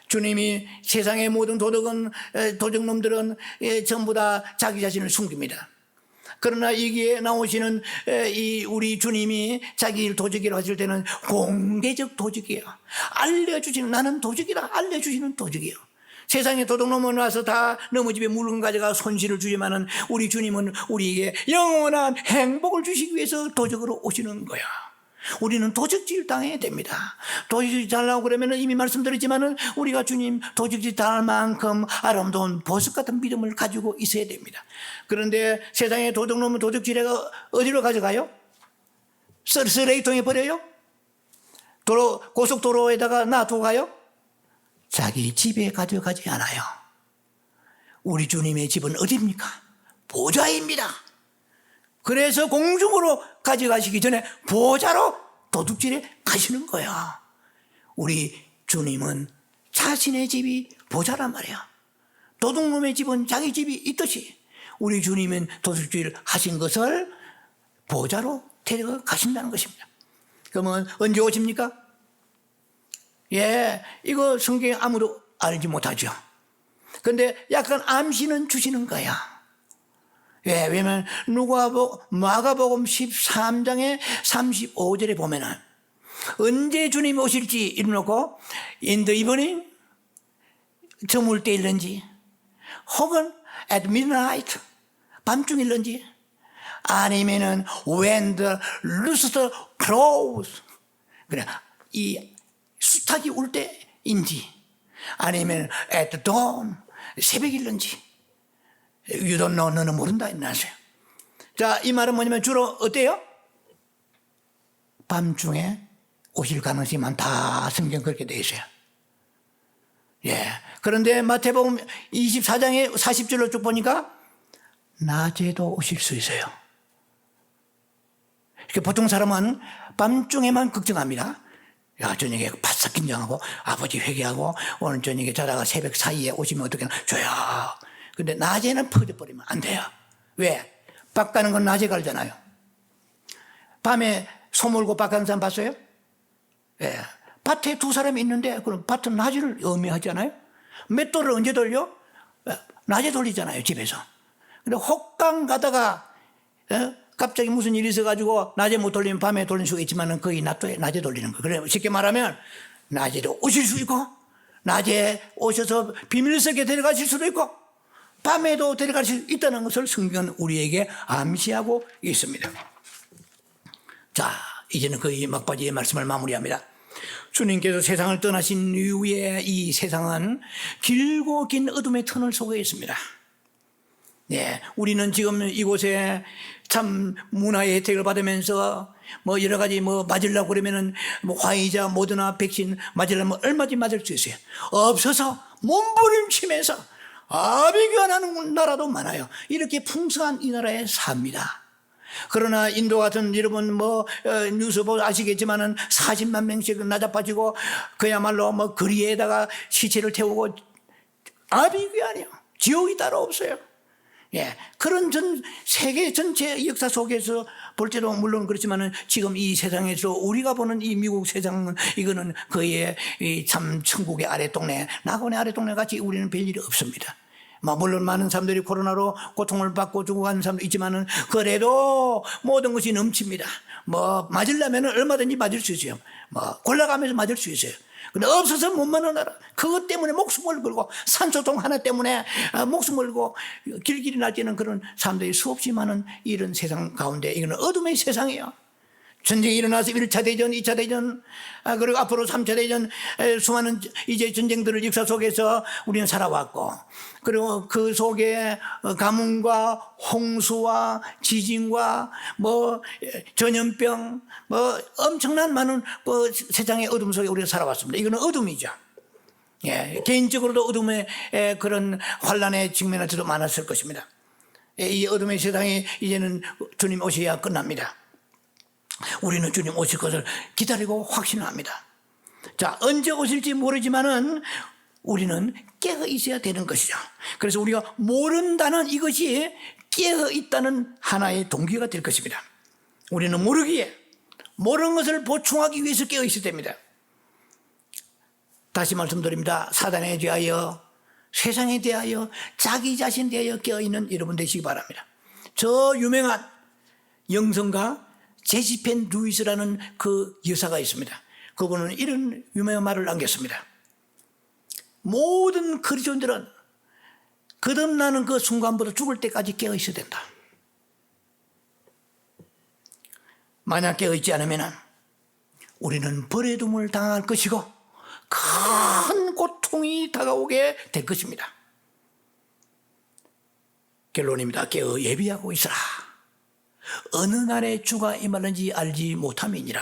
[SPEAKER 1] 주님이 세상의 모든 도둑놈들은 전부 다 자기 자신을 숨깁니다. 그러나 여기에 나오시는 이 우리 주님이 자기 일 도적이라고 하실 때는 공개적 도적이에요. 알려주시는, 나는 도적이다 알려주시는 도적이에요. 세상에 도둑놈은 와서 다 너무 집에 물건 가져가 손실을 주지만은 우리 주님은 우리에게 영원한 행복을 주시기 위해서 도적으로 오시는 거야. 우리는 도적질 당해야 됩니다. 도적질 당하려고 그러면 이미 말씀드렸지만은 우리가 주님 도적질 당할 만큼 아름다운 보석 같은 믿음을 가지고 있어야 됩니다. 그런데 세상에 도둑놈은 도적질해가 어디로 가져가요? 쓰레기통에 버려요? 고속도로에다가 놔두고 가요? 자기 집에 가져가지 않아요. 우리 주님의 집은 어디입니까? 보좌입니다. 그래서 공중으로 가져가시기 전에 보좌로 도둑질에 가시는 거야. 우리 주님은 자신의 집이 보좌란 말이야. 도둑놈의 집은 자기 집이 있듯이 우리 주님은 도둑질 하신 것을 보좌로 데려가신다는 것입니다. 그러면 언제 오십니까? 예, 이거 성경에 아무도 알지 못하죠. 그런데 약간 암시는 주시는 거야. 예, 왜냐면 마가복음 13장의 35절에 보면은 언제 주님이 오실지 이르놓고 in the evening, 저물 때 일런지, 혹은 at midnight, 밤중일런지, 아니면은 when the rooster crows, 그래 이 수탉이 울 때인지, 아니면 at the dawn, 새벽일런지, you don't know, 너는 모른다 이나세요. 자, 이 말은 뭐냐면 주로 어때요? 밤중에 오실 가능성이 많다. 성경 그렇게 되어 있어요. 예. 그런데 마태복음 24장에 40절로 쭉 보니까 낮에도 오실 수 있어요. 보통 사람은 밤중에만 걱정합니다. 야, 저녁에 바싹 긴장하고 아버지 회개하고 오늘 저녁에 자다가 새벽 사이에 오시면 어떡하나 줘야. 근데 낮에는 퍼져버리면 안 돼요. 왜? 밭 가는 건 낮에 갈잖아요. 밤에 소 몰고 밭 가는 사람 봤어요? 예. 밭에 두 사람이 있는데 그럼 밭은 낮을 의미하잖아요. 맷돌을 언제 돌려? 낮에 돌리잖아요, 집에서. 근데 혹강 가다가 갑자기 무슨 일이 있어가지고 낮에 못 돌리면 밤에 돌릴 수가 있지만 거의 낮에 돌리는 거예요. 그래 쉽게 말하면 낮에도 오실 수 있고 낮에 오셔서 비밀스럽게 데려가실 수도 있고 밤에도 데려갈 수 있다는 것을 성경은 우리에게 암시하고 있습니다. 자, 이제는 그 막바지의 말씀을 마무리합니다. 주님께서 세상을 떠나신 이후에 이 세상은 길고 긴 어둠의 터널 속에 있습니다. 네, 우리는 지금 이곳에 참 문화의 혜택을 받으면서 뭐 여러 가지 뭐 맞으려고 그러면은 뭐 화이자, 모더나, 백신 맞으려면 얼마든지 맞을 수 있어요. 없어서 몸부림치면서 아비규환하는 나라도 많아요. 이렇게 풍성한 이 나라에 삽니다. 그러나 인도 같은 여러분 뉴스 보고 아시겠지만은 40만 명씩 낮아빠지고 그야말로 거리에다가 시체를 태우고 아비규환이요. 지옥이 따로 없어요. 예, 그런 세계 전체 역사 속에서 볼 때도 물론 그렇지만은 지금 이 세상에서 우리가 보는 이 미국 세상은 이거는 거의 참 천국의 아랫동네, 낙원의 아랫동네 같이 우리는 별일이 없습니다. 물론 많은 사람들이 코로나로 고통을 받고 죽어가는 사람도 있지만은 그래도 모든 것이 넘칩니다. 맞으려면 얼마든지 맞을 수 있어요. 골라가면서 맞을 수 있어요. 근데 없어서 못 맞는 나라. 그것 때문에 목숨을 걸고 산소통 하나 때문에 목숨을 걸고 길길이 날뛰는 그런 사람들이 수없이 많은 이런 세상 가운데 이거는 어둠의 세상이에요. 전쟁이 일어나서 1차 대전, 2차 대전, 그리고 앞으로 3차 대전, 수많은 이제 전쟁들을 역사 속에서 우리는 살아왔고, 그리고 그 속에 가뭄과 홍수와 지진과 전염병, 엄청난 많은 세상의 어둠 속에 우리가 살아왔습니다. 이거는 어둠이죠. 예, 개인적으로도 어둠의 그런 환란에 직면할 때도 많았을 것입니다. 이 어둠의 세상이 이제는 주님 오셔야 끝납니다. 우리는 주님 오실 것을 기다리고 확신합니다. 자, 언제 오실지 모르지만은 우리는 깨어 있어야 되는 것이죠. 그래서 우리가 모른다는 이것이 깨어 있다는 하나의 동기가 될 것입니다. 우리는 모르기에 모르는 것을 보충하기 위해서 깨어 있어야 됩니다. 다시 말씀드립니다. 사단에 대하여, 세상에 대하여, 자기 자신에 대하여 깨어 있는 여러분 되시기 바랍니다. 저 유명한 영성가 제시펜 루이스라는 그 여사가 있습니다. 그분은 이런 유명한 말을 남겼습니다. 모든 그리스도인들은 거듭나는 그 순간부터 죽을 때까지 깨어 있어야 된다. 만약 깨어 있지 않으면 우리는 버려둠을 당할 것이고 큰 고통이 다가오게 될 것입니다. 결론입니다. 깨어 예비하고 있으라. 어느 날에 주가 임하는지 알지 못함이니라.